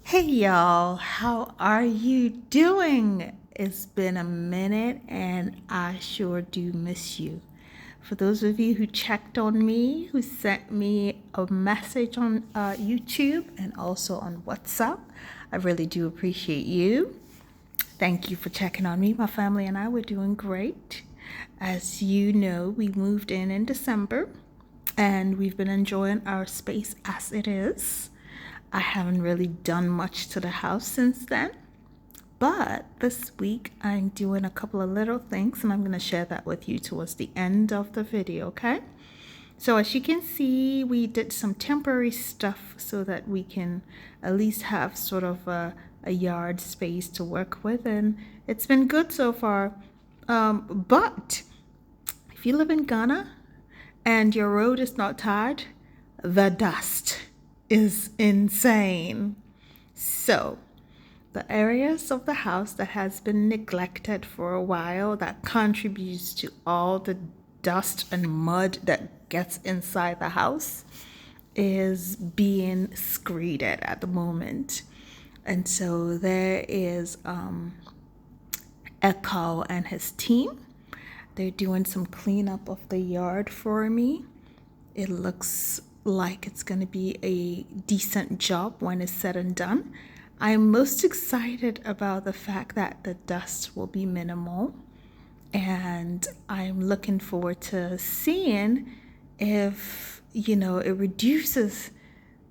Hey y'all, how are you doing? It's been a minute and I sure do miss you. For those of you who checked on me, who sent me a message on YouTube and also on WhatsApp, I really do appreciate you. Thank you for checking on me. My family and I were doing great. As you know, we moved in December and we've been enjoying our space as it is. I haven't really done much to the house since then, but this week I'm doing a couple of little things and I'm going to share that with you towards the end of the video, okay? So as you can see, we did some temporary stuff so that we can at least have sort of a yard space to work with, and it's been good so far. But if you live in Ghana and your road is not tarred, the dust is insane. So the areas of the house that has been neglected for a while that contributes to all the dust and mud that gets inside the house is being screeded at the moment. And so there is Echo and his team. They're doing some cleanup of the yard for me. It looks like it's going to be a decent job when it's said and done. I'm most excited about the fact that the dust will be minimal, and I'm looking forward to seeing if it reduces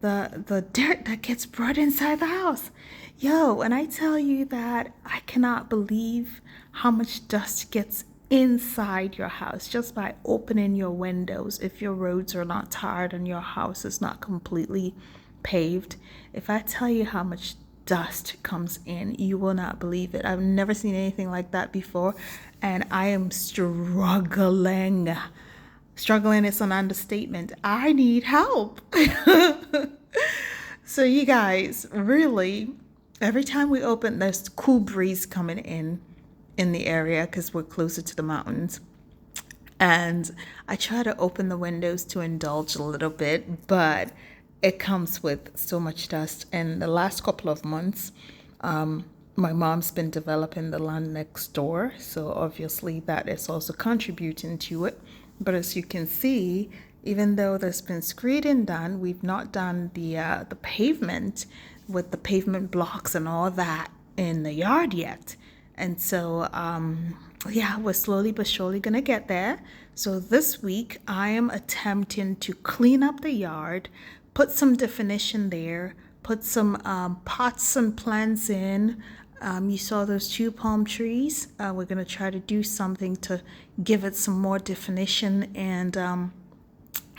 the dirt that gets brought inside the house. Yo, and I tell you that I cannot believe how much dust gets inside your house just by opening your windows if your roads are not tarred and your house is not completely paved. If I tell you how much dust comes in, you will not believe it. I've never seen anything like that before, and I am struggling. Struggling is an understatement. I need help. So you guys, really, every time we open, there's cool breeze coming in the area because we're closer to the mountains. And I try to open the windows to indulge a little bit, but it comes with so much dust. And the last couple of months, my mom's been developing the land next door, so obviously that is also contributing to it. But as you can see, even though there's been screeding done, we've not done the pavement with the pavement blocks and all that in the yard yet. And so, yeah, we're slowly but surely gonna get there. So this week, I am attempting to clean up the yard, put some definition there, put some pots and plants in. You saw those two palm trees. We're gonna try to do something to give it some more definition and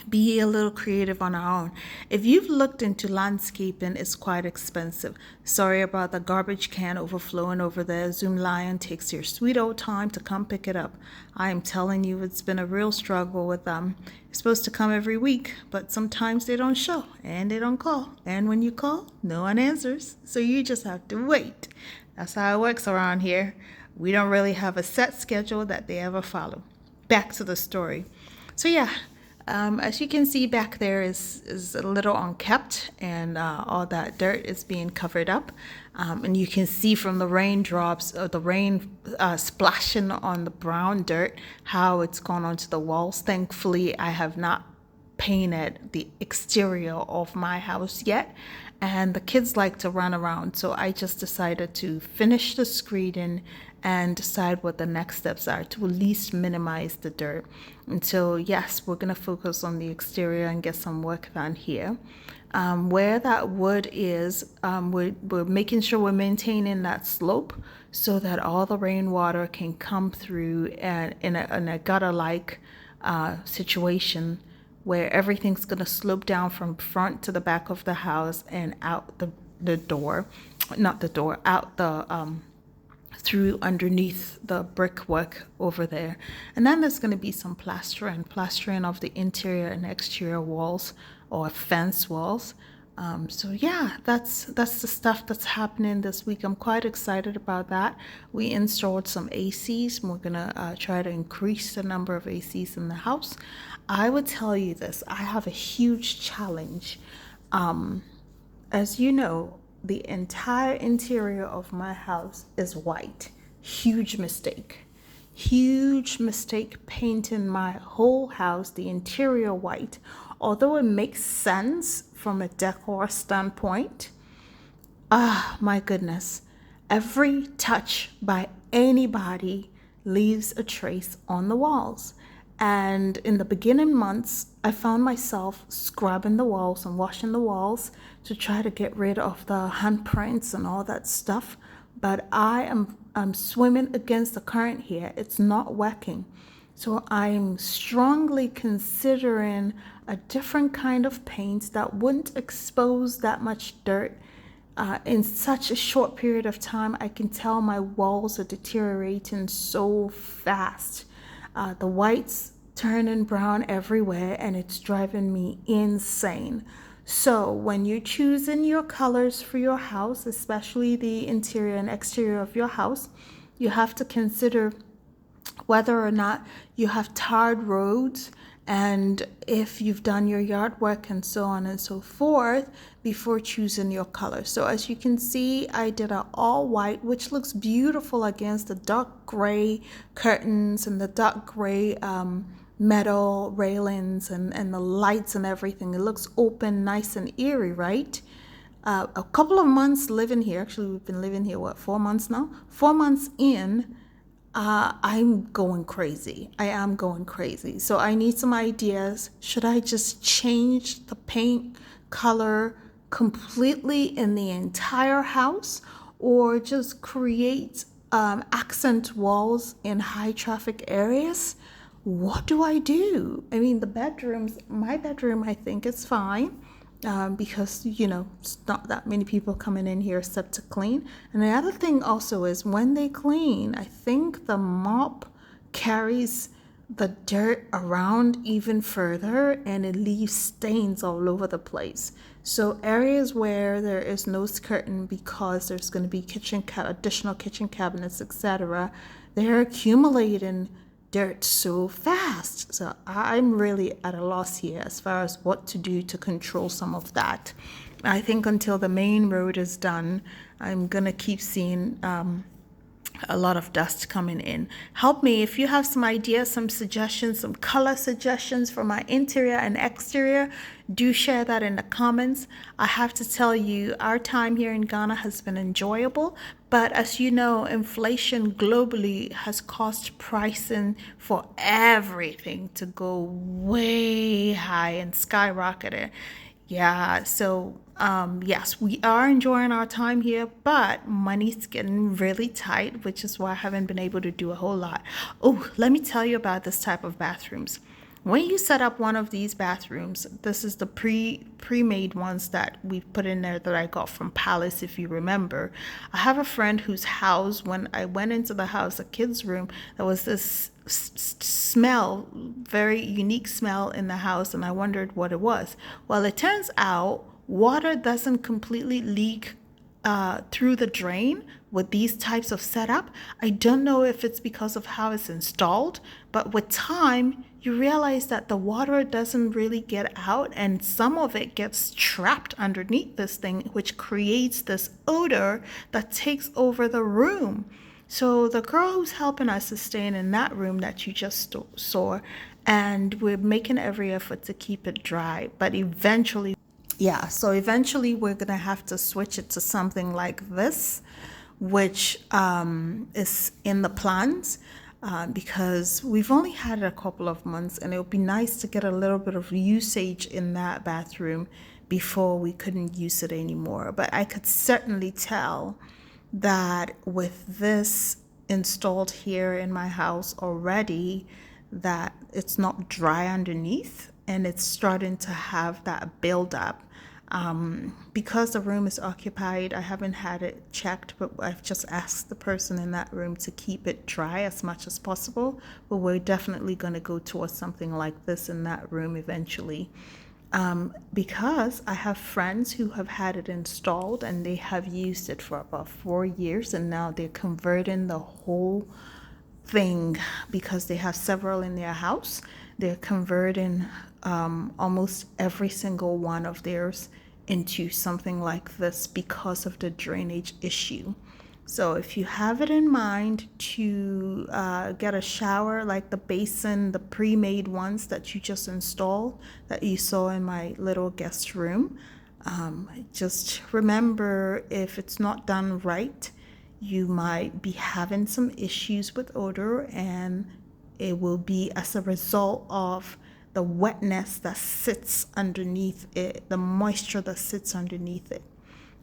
be a little creative on our own. If you've looked into landscaping, it's quite expensive. Sorry about the garbage can overflowing over there. Zoom Lion takes your sweet old time to come pick it up. I am telling you, it's been a real struggle with them. It's supposed to come every week, but sometimes they don't show and they don't call. And when you call, no one answers. So you just have to wait. That's how it works around here. We don't really have a set schedule that they ever follow. Back to the story. So yeah, as you can see back there is a little unkept, and all that dirt is being covered up. And you can see from the raindrops, the rain splashing on the brown dirt, how it's gone onto the walls. Thankfully, I have not painted the exterior of my house yet, and the kids like to run around, so I just decided to finish the screeding and decide what the next steps are to at least minimize the dirt. And so yes, we're gonna focus on the exterior and get some work done here. Where that wood is, we're making sure we're maintaining that slope so that all the rainwater can come through and in a gutter-like situation where everything's going to slope down from front to the back of the house and out the door, not the door, out the through underneath the brickwork over there. And then there's going to be some plastering of the interior and exterior walls or fence walls. So yeah, that's the stuff that's happening this week. I'm quite excited about that. We installed some ACs, and we're gonna try to increase the number of ACs in the house. I would tell you this: I have a huge challenge. As you know, the entire interior of my house is white. Huge mistake. Huge mistake painting my whole house, the interior white. Although it makes sense from a decor standpoint, my goodness. Every touch by anybody leaves a trace on the walls. And in the beginning months, I found myself scrubbing the walls and washing the walls to try to get rid of the handprints and all that stuff. But I'm swimming against the current here. It's not working. So I'm strongly considering a different kind of paint that wouldn't expose that much dirt. In such a short period of time, I can tell my walls are deteriorating so fast. The white's turning brown everywhere, and it's driving me insane. So when you're choosing your colors for your house, especially the interior and exterior of your house, you have to consider whether or not you have tarred roads, and if you've done your yard work and so on and so forth before choosing your color. So as you can see, I did an all white, which looks beautiful against the dark gray curtains and the dark gray metal railings and the lights and everything. It looks open, nice and eerie, right? A couple of months living here, actually we've been living here, 4 months now? 4 months in, I'm going crazy. I am going crazy. So I need some ideas. Should I just change the paint color completely in the entire house, or just create accent walls in high traffic areas? What do I do? I mean, my bedroom, I think is fine. Because, it's not that many people coming in here except to clean. And the other thing also is when they clean, I think the mop carries the dirt around even further, and it leaves stains all over the place. So areas where there is no curtain because there's going to be additional kitchen cabinets, etc., they're accumulating dirt so fast. So I'm really at a loss here as far as what to do to control some of that. I think until the main road is done, I'm gonna keep seeing a lot of dust coming in. Help me if you have some ideas, some suggestions, some color suggestions for my interior and exterior. Do share that in the comments. I have to tell you, our time here in Ghana has been enjoyable, but as you know, inflation globally has caused pricing for everything to go way high and skyrocketed. Yeah, so yes, we are enjoying our time here, but money's getting really tight, which is why I haven't been able to do a whole lot. Oh, let me tell you about this type of bathrooms. When you set up one of these bathrooms, this is the pre-made ones that we put in there that I got from Palace, if you remember. I have a friend whose house, when I went into the house, a kid's room, there was this smell, very unique smell in the house, and I wondered what it was. Well, it turns out water doesn't completely leak through the drain with these types of setup. I don't know if it's because of how it's installed, but with time you realize that the water doesn't really get out, and some of it gets trapped underneath this thing, which creates this odor that takes over the room. So the girl who's helping us is staying in that room that you just saw, and we're making every effort to keep it dry, but eventually we're gonna have to switch it to something like this, which is in the plans, because we've only had it a couple of months, and it would be nice to get a little bit of usage in that bathroom before we couldn't use it anymore. But I could certainly tell that with this installed here in my house already, that it's not dry underneath, and it's starting to have that buildup. Because the room is occupied, I haven't had it checked, but I've just asked the person in that room to keep it dry as much as possible. But we're definitely going to go towards something like this in that room eventually. Because I have friends who have had it installed and they have used it for about 4 years, and now they're converting the whole thing because they have several in their house. They're converting almost every single one of theirs into something like this because of the drainage issue. So if you have it in mind to get a shower like the basin, the pre-made ones that you just installed that you saw in my little guest room, just remember, if it's not done right, you might be having some issues with odor, and it will be as a result of the wetness that sits underneath it, the moisture that sits underneath it.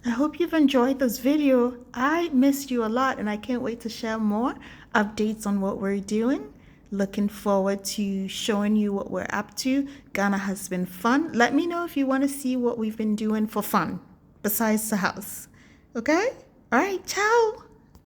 I hope you've enjoyed this video. I missed you a lot, and I can't wait to share more updates on what we're doing. Looking forward to showing you what we're up to. Ghana has been fun. Let me know if you want to see what we've been doing for fun besides the house. Okay? All right, ciao.